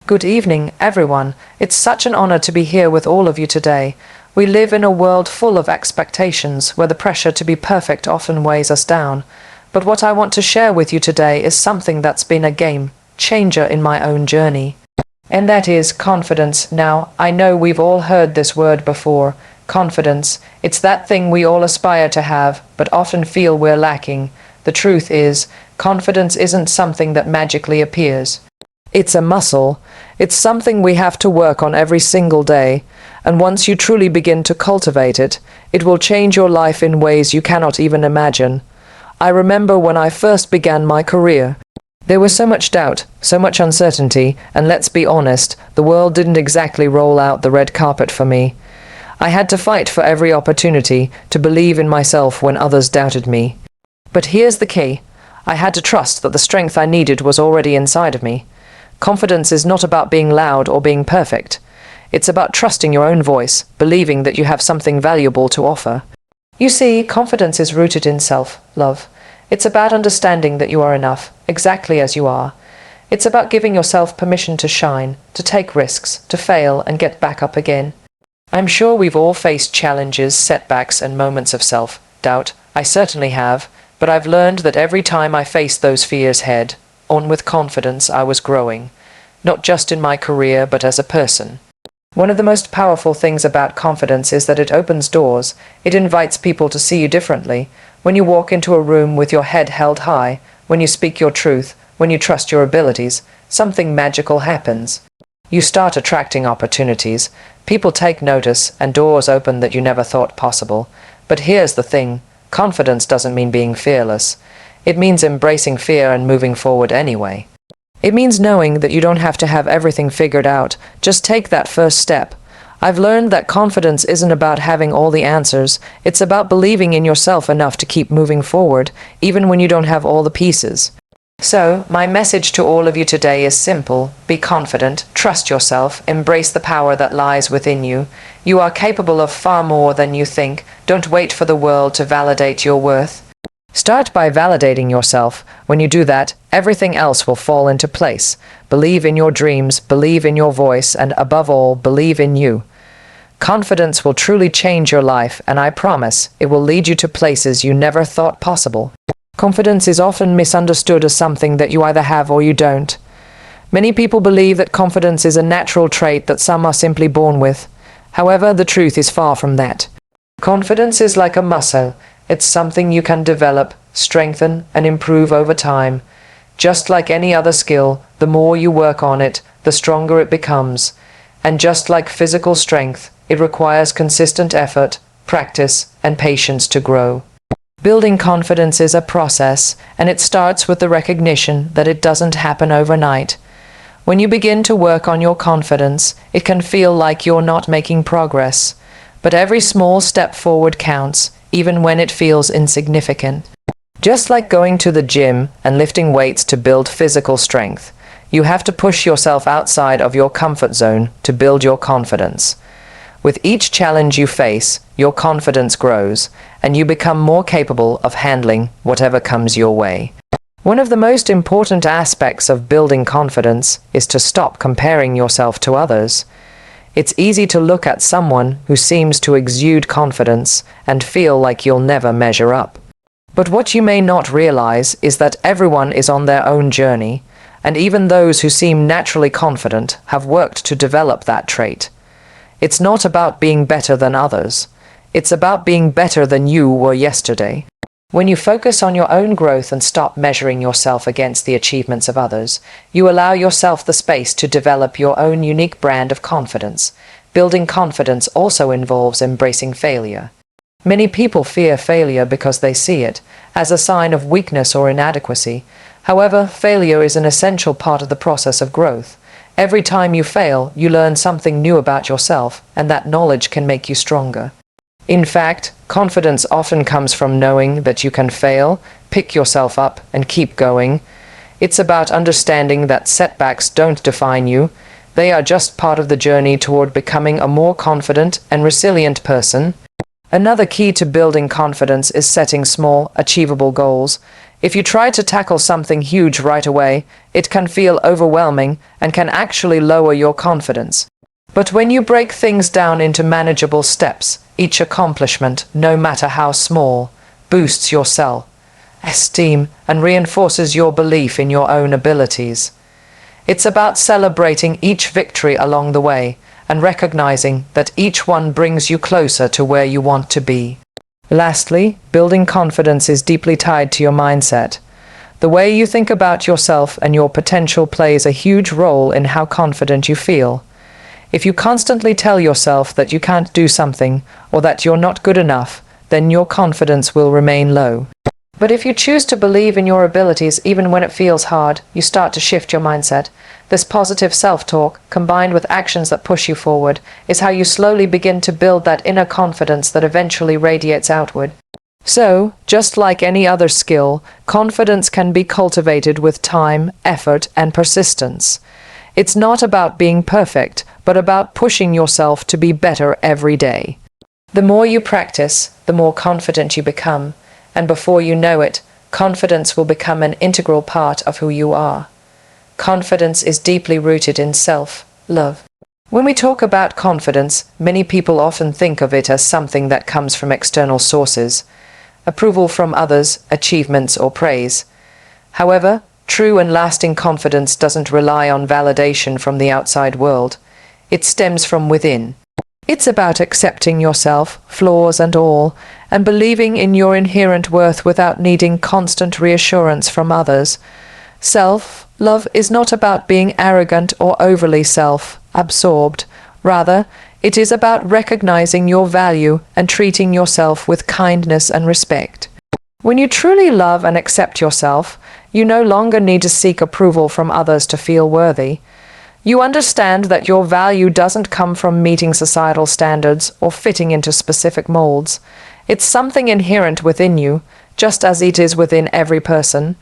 Good evening, everyone. It's such an honor to be here with all of you today. We live in a world full of expectations where the pressure to be perfect often weighs us down. But what I want to share with you today is something that's been a game changer in my own journey. And that is confidence. Now, I know we've all heard this word before. Confidence. It's that thing we all aspire to have, but often feel we're lacking. The truth is, confidence isn't something that magically appears. It's a muscle. It's something we have to work on every single day. And once you truly begin to cultivate it, it will change your life in ways you cannot even imagine. I remember when I first began my career. There was so much doubt, so much uncertainty, and let's be honest, the world didn't exactly roll out the red carpet for me. I had to fight for every opportunity, to believe in myself when others doubted me. But here's the key. I had to trust that the strength I needed was already inside of me. Confidence is not about being loud or being perfect. It's about trusting your own voice, believing that you have something valuable to offer. You see, confidence is rooted in self-love. It's about understanding that you are enough, exactly as you are. It's about giving yourself permission to shine, to take risks, to fail and get back up again. I'm sure we've all faced challenges, setbacks and moments of self-doubt. I certainly have, but I've learned that every time I faced those fears head on with confidence, I was growing, not just in my career, but as a person. One of the most powerful things about confidence is that it opens doors. It invites people to see you differently. When you walk into a room with your head held high, when you speak your truth, when you trust your abilities, something magical happens. You start attracting opportunities. People take notice, and doors open that you never thought possible. But here's the thing. Confidence doesn't mean being fearless. It means embracing fear and moving forward anyway. It means knowing that you don't have to have everything figured out. Just take that first step. I've learned that confidence isn't about having all the answers. It's about believing in yourself enough to keep moving forward, even when you don't have all the pieces. So, my message to all of you today is simple. Be confident, trust yourself, embrace the power that lies within you. You are capable of far more than you think. Don't wait for the world to validate your worth. Start by validating yourself. When you do that, everything else will fall into place. Believe in your dreams, believe in your voice, and above all, believe in you. Confidence will truly change your life, and I promise it will lead you to places you never thought possible. Confidence is often misunderstood as something that you either have or you don't. Many people believe that confidence is a natural trait that some are simply born with. However, the truth is far from that. Confidence is like a muscle. It's something you can develop, strengthen, and improve over time. Just like any other skill, the more you work on it, the stronger it becomes. And just like physical strength, it requires consistent effort, practice, and patience to grow. Building confidence is a process, and it starts with the recognition that it doesn't happen overnight. When you begin to work on your confidence, it can feel like you're not making progress. But every small step forward counts, even when it feels insignificant. Just like going to the gym and lifting weights to build physical strength, you have to push yourself outside of your comfort zone to build your confidence. With each challenge you face, your confidence grows, and you become more capable of handling whatever comes your way. One of the most important aspects of building confidence is to stop comparing yourself to others. It's easy to look at someone who seems to exude confidence and feel like you'll never measure up. But what you may not realize is that everyone is on their own journey, and even those who seem naturally confident have worked to develop that trait. It's not about being better than others. It's about being better than you were yesterday. When you focus on your own growth and stop measuring yourself against the achievements of others, you allow yourself the space to develop your own unique brand of confidence. Building confidence also involves embracing failure. Many people fear failure because they see it as a sign of weakness or inadequacy. However, failure is an essential part of the process of growth. Every time you fail, you learn something new about yourself, and that knowledge can make you stronger. In fact, confidence often comes from knowing that you can fail, pick yourself up, and keep going. It's about understanding that setbacks don't define you. They are just part of the journey toward becoming a more confident and resilient person. Another key to building confidence is setting small, achievable goals. If you try to tackle something huge right away, it can feel overwhelming and can actually lower your confidence. But when you break things down into manageable steps, each accomplishment, no matter how small, boosts your self-esteem and reinforces your belief in your own abilities. It's about celebrating each victory along the way and recognizing that each one brings you closer to where you want to be. Lastly, building confidence is deeply tied to your mindset. The way you think about yourself and your potential plays a huge role in how confident you feel. If you constantly tell yourself that you can't do something or that you're not good enough, then your confidence will remain low. But if you choose to believe in your abilities even when it feels hard, you start to shift your mindset. This positive self-talk, combined with actions that push you forward, is how you slowly begin to build that inner confidence that eventually radiates outward. So, just like any other skill, confidence can be cultivated with time, effort, and persistence. It's not about being perfect, but about pushing yourself to be better every day. The more you practice, the more confident you become. And before you know it, confidence will become an integral part of who you are. Confidence is deeply rooted in self-love. When we talk about confidence, many people often think of it as something that comes from external sources, approval from others, achievements, or praise. However, true and lasting confidence doesn't rely on validation from the outside world. It stems from within. It's about accepting yourself, flaws and all, and believing in your inherent worth without needing constant reassurance from others. Self-love is not about being arrogant or overly self-absorbed. Rather, it is about recognizing your value and treating yourself with kindness and respect. When you truly love and accept yourself, you no longer need to seek approval from others to feel worthy. You understand that your value doesn't come from meeting societal standards or fitting into specific molds. It's something inherent within you, just as it is within every person.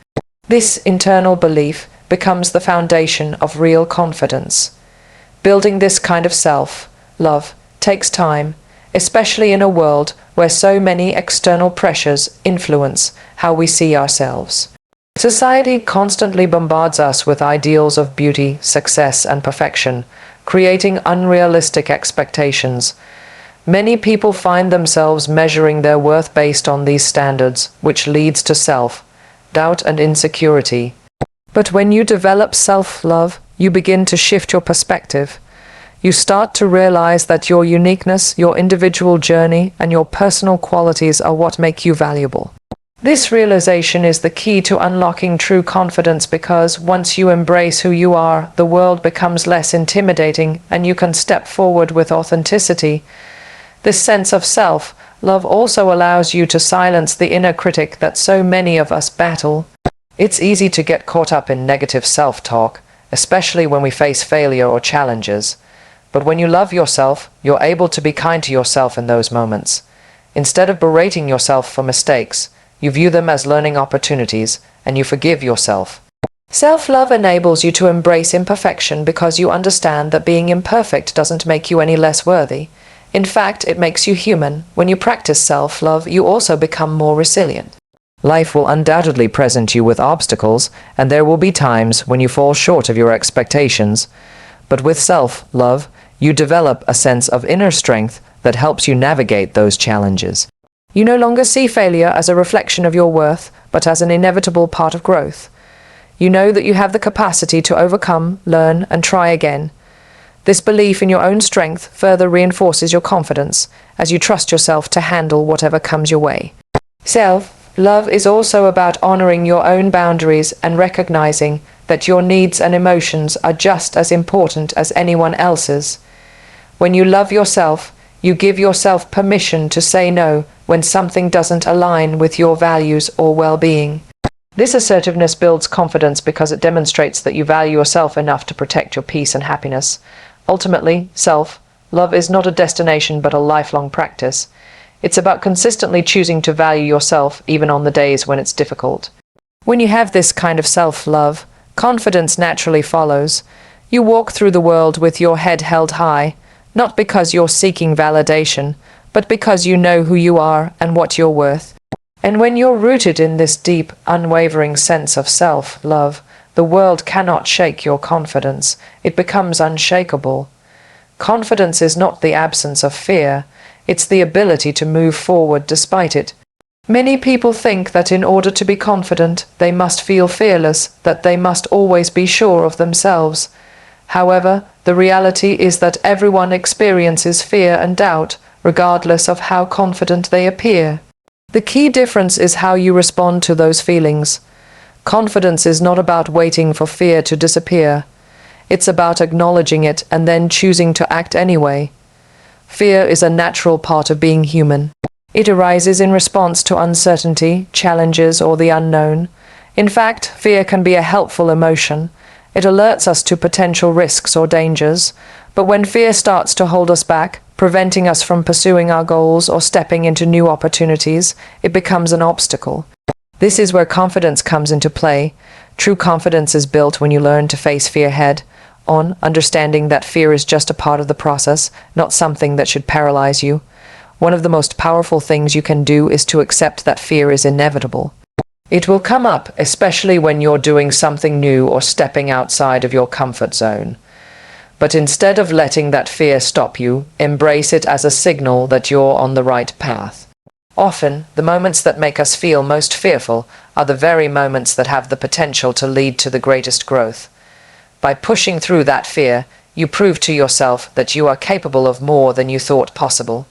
This internal belief becomes the foundation of real confidence. Building this kind of self-love takes time, especially in a world where so many external pressures influence how we see ourselves. Society constantly bombards us with ideals of beauty, success, and perfection, creating unrealistic expectations. Many people find themselves measuring their worth based on these standards, which leads to self-doubt and insecurity. But when you develop self-love, you begin to shift your perspective. You start to realize that your uniqueness, your individual journey, and your personal qualities are what make you valuable. This realization is the key to unlocking true confidence because once you embrace who you are, the world becomes less intimidating and you can step forward with authenticity. This sense of self-love also allows you to silence the inner critic that so many of us battle. It's easy to get caught up in negative self-talk, especially when we face failure or challenges. But when you love yourself, you're able to be kind to yourself in those moments. Instead of berating yourself for mistakes, you view them as learning opportunities, and you forgive yourself. Self-love enables you to embrace imperfection because you understand that being imperfect doesn't make you any less worthy. In fact, it makes you human. When you practice self-love, you also become more resilient. Life will undoubtedly present you with obstacles, and there will be times when you fall short of your expectations. But with self-love, you develop a sense of inner strength that helps you navigate those challenges. You no longer see failure as a reflection of your worth, but as an inevitable part of growth. You know that you have the capacity to overcome, learn, and try again. This belief in your own strength further reinforces your confidence as you trust yourself to handle whatever comes your way. Self-love is also about honoring your own boundaries and recognizing that your needs and emotions are just as important as anyone else's. When you love yourself, you give yourself permission to say no when something doesn't align with your values or well-being. This assertiveness builds confidence because it demonstrates that you value yourself enough to protect your peace and happiness. Ultimately, self-love is not a destination but a lifelong practice. It's about consistently choosing to value yourself even on the days when it's difficult. When you have this kind of self-love, confidence naturally follows. You walk through the world with your head held high, not because you're seeking validation, but because you know who you are and what you're worth. And when you're rooted in this deep, unwavering sense of self-love, the world cannot shake your confidence. It becomes unshakable. Confidence is not the absence of fear, it's the ability to move forward despite it. Many people think that in order to be confident, they must feel fearless, that they must always be sure of themselves. However, the reality is that everyone experiences fear and doubt, regardless of how confident they appear. The key difference is how you respond to those feelings. Confidence is not about waiting for fear to disappear. It's about acknowledging it and then choosing to act anyway. Fear is a natural part of being human. It arises in response to uncertainty, challenges, or the unknown. In fact, fear can be a helpful emotion. It alerts us to potential risks or dangers. But when fear starts to hold us back, preventing us from pursuing our goals or stepping into new opportunities, it becomes an obstacle. This is where confidence comes into play. True confidence is built when you learn to face fear head-on, understanding that fear is just a part of the process, not something that should paralyze you. One of the most powerful things you can do is to accept that fear is inevitable. It will come up, especially when you're doing something new or stepping outside of your comfort zone. But instead of letting that fear stop you, embrace it as a signal that you're on the right path. Often, the moments that make us feel most fearful are the very moments that have the potential to lead to the greatest growth. By pushing through that fear, you prove to yourself that you are capable of more than you thought possible.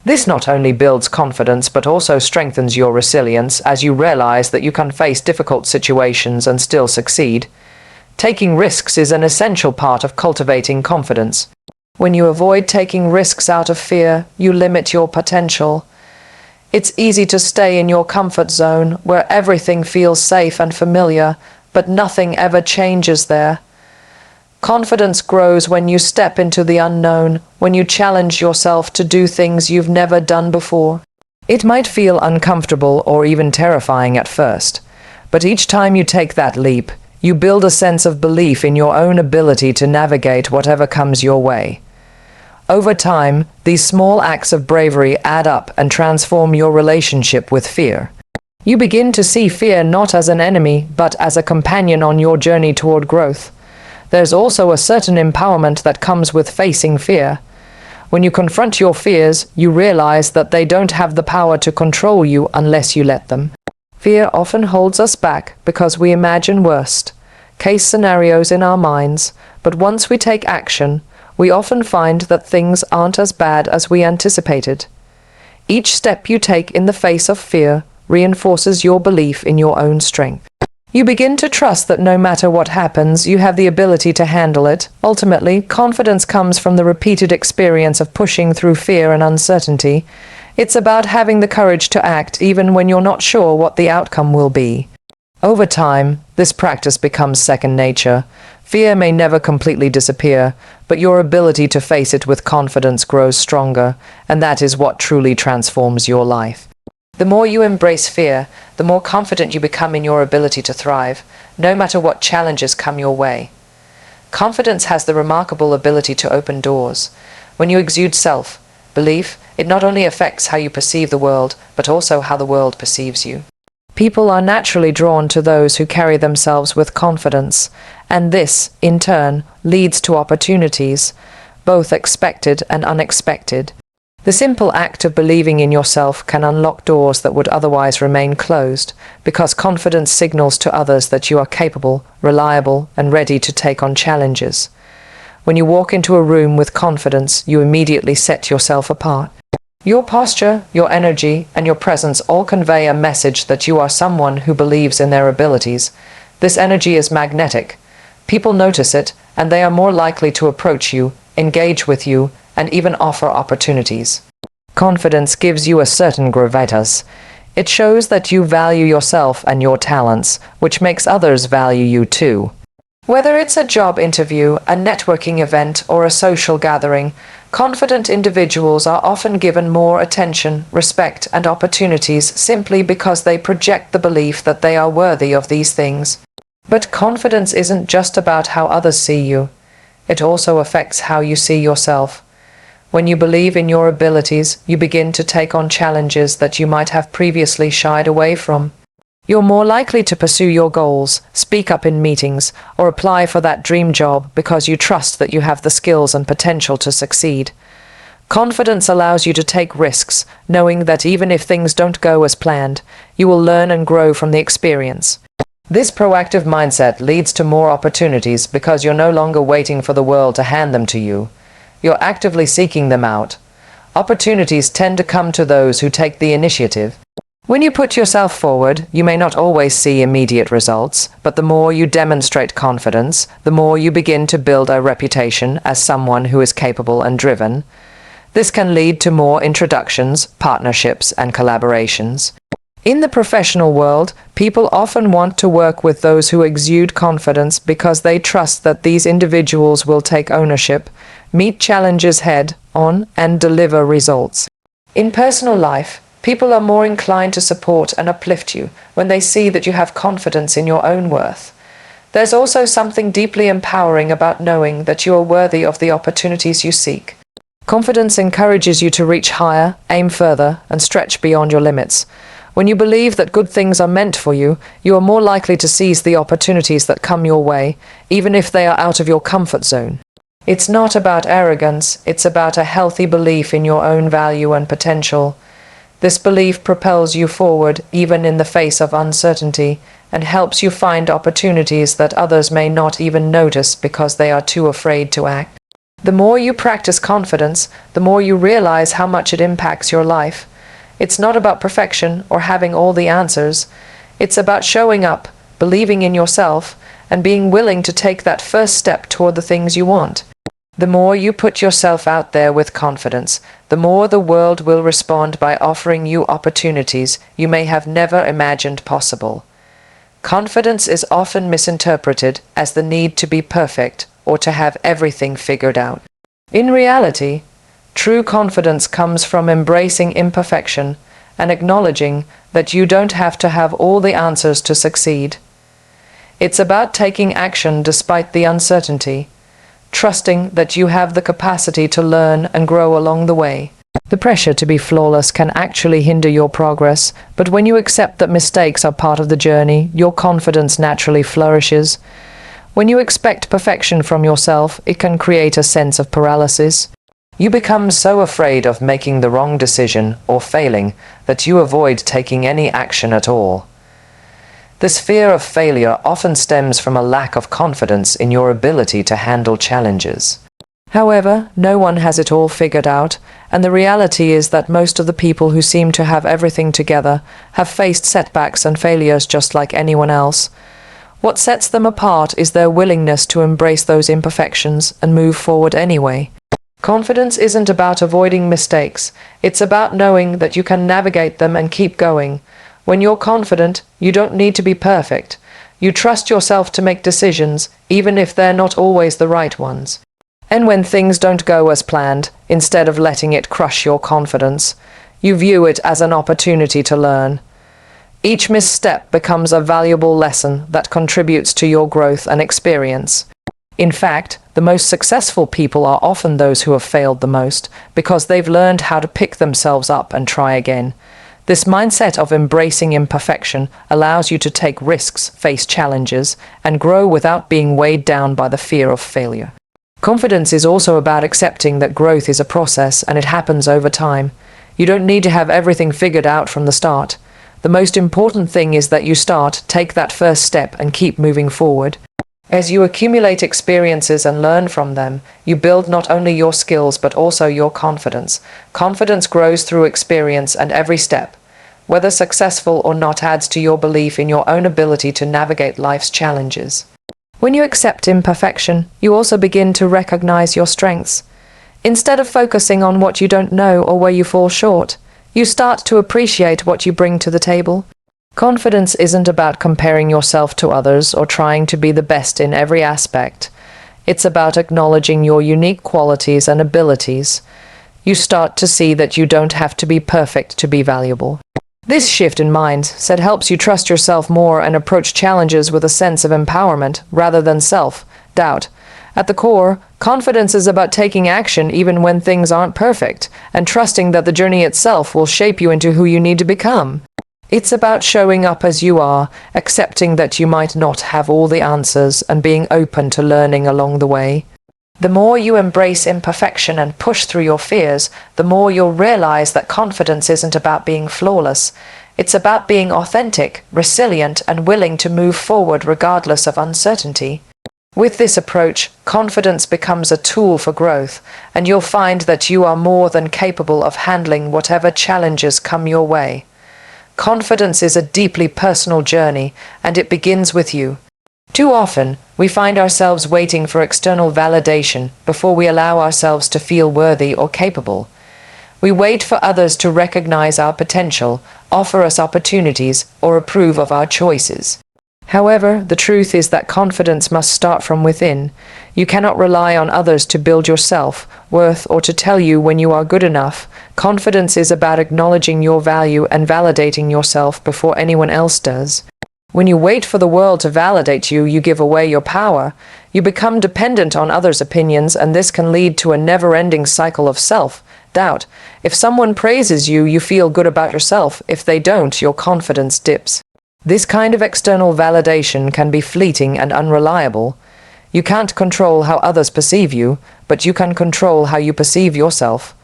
This not only builds confidence but also strengthens your resilience as you realize that you can face difficult situations and still succeed. Taking risks is an essential part of cultivating confidence. When you avoid taking risks out of fear, you limit your potential. It's easy to stay in your comfort zone where everything feels safe and familiar, but nothing ever changes there. Confidence grows when you step into the unknown, when you challenge yourself to do things you've never done before. It might feel uncomfortable or even terrifying at first, but each time you take that leap, you build a sense of belief in your own ability to navigate whatever comes your way. Over time, these small acts of bravery add up and transform your relationship with fear. You begin to see fear not as an enemy, but as a companion on your journey toward growth. There's also a certain empowerment that comes with facing fear. When you confront your fears, you realize that they don't have the power to control you unless you let them. Fear often holds us back because we imagine worst-case scenarios in our minds, but once we take action, we often find that things aren't as bad as we anticipated. Each step you take in the face of fear reinforces your belief in your own strength. You begin to trust that no matter what happens, you have the ability to handle it. Ultimately, confidence comes from the repeated experience of pushing through fear and uncertainty. It's about having the courage to act even when you're not sure what the outcome will be. Over time, this practice becomes second nature. Fear may never completely disappear, but your ability to face it with confidence grows stronger, and that is what truly transforms your life. The more you embrace fear, the more confident you become in your ability to thrive, no matter what challenges come your way. Confidence has the remarkable ability to open doors. When you exude self-belief, it not only affects how you perceive the world, but also how the world perceives you. People are naturally drawn to those who carry themselves with confidence, and this, in turn, leads to opportunities, both expected and unexpected. The simple act of believing in yourself can unlock doors that would otherwise remain closed, because confidence signals to others that you are capable, reliable, and ready to take on challenges. When you walk into a room with confidence, you immediately set yourself apart. Your posture, your energy, and your presence all convey a message that you are someone who believes in their abilities. This energy is magnetic. People notice it, and they are more likely to approach you, engage with you, and even offer opportunities. Confidence gives you a certain gravitas. It shows that you value yourself and your talents, which makes others value you too. Whether it's a job interview, a networking event, or a social gathering, confident individuals are often given more attention, respect, and opportunities simply because they project the belief that they are worthy of these things. But confidence isn't just about how others see you. It also affects how you see yourself. When you believe in your abilities, you begin to take on challenges that you might have previously shied away from. You're more likely to pursue your goals, speak up in meetings, or apply for that dream job because you trust that you have the skills and potential to succeed. Confidence allows you to take risks, knowing that even if things don't go as planned, you will learn and grow from the experience. This proactive mindset leads to more opportunities because you're no longer waiting for the world to hand them to you. You're actively seeking them out. Opportunities tend to come to those who take the initiative. When you put yourself forward, you may not always see immediate results, but the more you demonstrate confidence, the more you begin to build a reputation as someone who is capable and driven. This can lead to more introductions, partnerships, and collaborations. In the professional world, people often want to work with those who exude confidence because they trust that these individuals will take ownership, meet challenges head-on, and deliver results. In personal life, people are more inclined to support and uplift you when they see that you have confidence in your own worth. There's also something deeply empowering about knowing that you are worthy of the opportunities you seek. Confidence encourages you to reach higher, aim further, and stretch beyond your limits. When you believe that good things are meant for you, you are more likely to seize the opportunities that come your way, even if they are out of your comfort zone. It's not about arrogance, it's about a healthy belief in your own value and potential. This belief propels you forward even in the face of uncertainty and helps you find opportunities that others may not even notice because they are too afraid to act. The more you practice confidence, the more you realize how much it impacts your life. It's not about perfection or having all the answers. It's about showing up, believing in yourself, and being willing to take that first step toward the things you want. The more you put yourself out there with confidence, the more the world will respond by offering you opportunities you may have never imagined possible. Confidence is often misinterpreted as the need to be perfect or to have everything figured out. In reality, true confidence comes from embracing imperfection and acknowledging that you don't have to have all the answers to succeed. It's about taking action despite the uncertainty, trusting that you have the capacity to learn and grow along the way. The pressure to be flawless can actually hinder your progress, but when you accept that mistakes are part of the journey, your confidence naturally flourishes. When you expect perfection from yourself, it can create a sense of paralysis. You become so afraid of making the wrong decision or failing that you avoid taking any action at all. This fear of failure often stems from a lack of confidence in your ability to handle challenges. However, no one has it all figured out, and the reality is that most of the people who seem to have everything together have faced setbacks and failures just like anyone else. What sets them apart is their willingness to embrace those imperfections and move forward anyway. Confidence isn't about avoiding mistakes, it's about knowing that you can navigate them and keep going. When you're confident, you don't need to be perfect. You trust yourself to make decisions, even if they're not always the right ones. And when things don't go as planned, instead of letting it crush your confidence, you view it as an opportunity to learn. Each misstep becomes a valuable lesson that contributes to your growth and experience. In fact, the most successful people are often those who have failed the most, because they've learned how to pick themselves up and try again. This mindset of embracing imperfection allows you to take risks, face challenges, and grow without being weighed down by the fear of failure. Confidence is also about accepting that growth is a process and it happens over time. You don't need to have everything figured out from the start. The most important thing is that you start, take that first step, and keep moving forward. As you accumulate experiences and learn from them, you build not only your skills but also your confidence. Confidence grows through experience, and every step, whether successful or not, adds to your belief in your own ability to navigate life's challenges. When you accept imperfection, you also begin to recognize your strengths. Instead of focusing on what you don't know or where you fall short, you start to appreciate what you bring to the table. Confidence isn't about comparing yourself to others or trying to be the best in every aspect. It's about acknowledging your unique qualities and abilities. You start to see that you don't have to be perfect to be valuable. This shift in mindset helps you trust yourself more and approach challenges with a sense of empowerment rather than self-doubt. At the core, Confidence is about taking action even when things aren't perfect, and trusting that the journey itself will shape you into who you need to become. It's about showing up as you are, accepting that you might not have all the answers, and being open to learning along the way. The more you embrace imperfection and push through your fears, the more you'll realize that confidence isn't about being flawless. It's about being authentic, resilient, and willing to move forward regardless of uncertainty. With this approach, confidence becomes a tool for growth, and you'll find that you are more than capable of handling whatever challenges come your way. Confidence is a deeply personal journey, and it begins with you. Too often, we find ourselves waiting for external validation before we allow ourselves to feel worthy or capable. We wait for others to recognize our potential, offer us opportunities, or approve of our choices. However, the truth is that confidence must start from within. You cannot rely on others to build your self-worth or to tell you when you are good enough. Confidence is about acknowledging your value and validating yourself before anyone else does. When you wait for the world to validate you, you give away your power. You become dependent on others' opinions, and this can lead to a never-ending cycle of self-doubt. If someone praises you, you feel good about yourself. If they don't, your confidence dips. This kind of external validation can be fleeting and unreliable. You can't control how others perceive you, but you can control how you perceive yourself.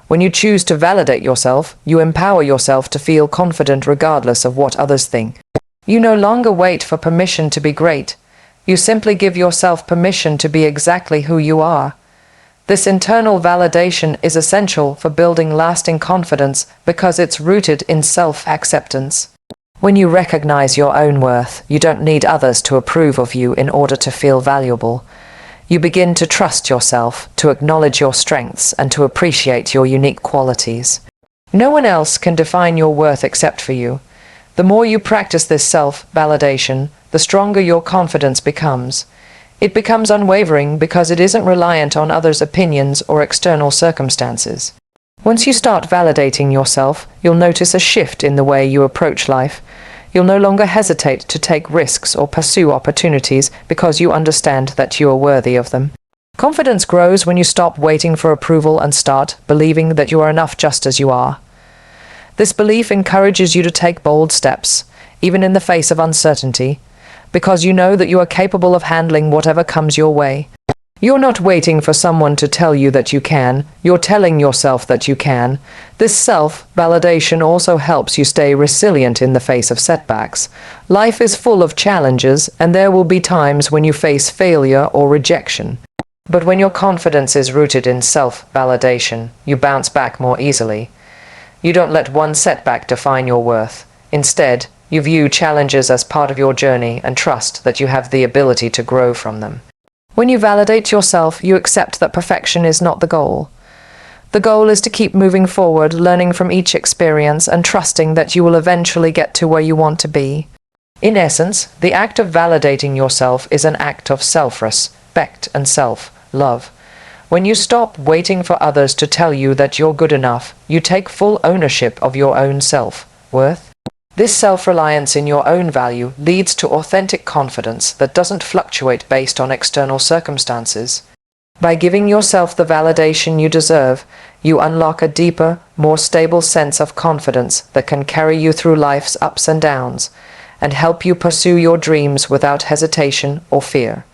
When you choose to validate yourself, you empower yourself to feel confident regardless of what others think. You no longer wait for permission to be great. You simply give yourself permission to be exactly who you are. This internal validation is essential for building lasting confidence because it's rooted in self-acceptance. When you recognize your own worth, you don't need others to approve of you in order to feel valuable. You begin to trust yourself, to acknowledge your strengths, and to appreciate your unique qualities. No one else can define your worth except for you. The more you practice this self-validation, the stronger your confidence becomes. It becomes unwavering because it isn't reliant on others' opinions or external circumstances. Once you start validating yourself, you'll notice a shift in the way you approach life. You'll no longer hesitate to take risks or pursue opportunities because you understand that you are worthy of them. Confidence grows when you stop waiting for approval and start believing that you are enough just as you are. This belief encourages you to take bold steps, even in the face of uncertainty, because you know that you are capable of handling whatever comes your way. You're not waiting for someone to tell you that you can, you're telling yourself that you can. This self-validation also helps you stay resilient in the face of setbacks. Life is full of challenges, and there will be times when you face failure or rejection. But when your confidence is rooted in self-validation, you bounce back more easily. You don't let one setback define your worth. Instead, you view challenges as part of your journey and trust that you have the ability to grow from them. When you validate yourself, you accept that perfection is not the goal. The goal is to keep moving forward, learning from each experience, and trusting that you will eventually get to where you want to be. In essence, the act of validating yourself is an act of self-respect and self-love. When you stop waiting for others to tell you that you're good enough, you take full ownership of your own self-worth. This self-reliance in your own value leads to authentic confidence that doesn't fluctuate based on external circumstances. By giving yourself the validation you deserve, you unlock a deeper, more stable sense of confidence that can carry you through life's ups and downs and help you pursue your dreams without hesitation or fear.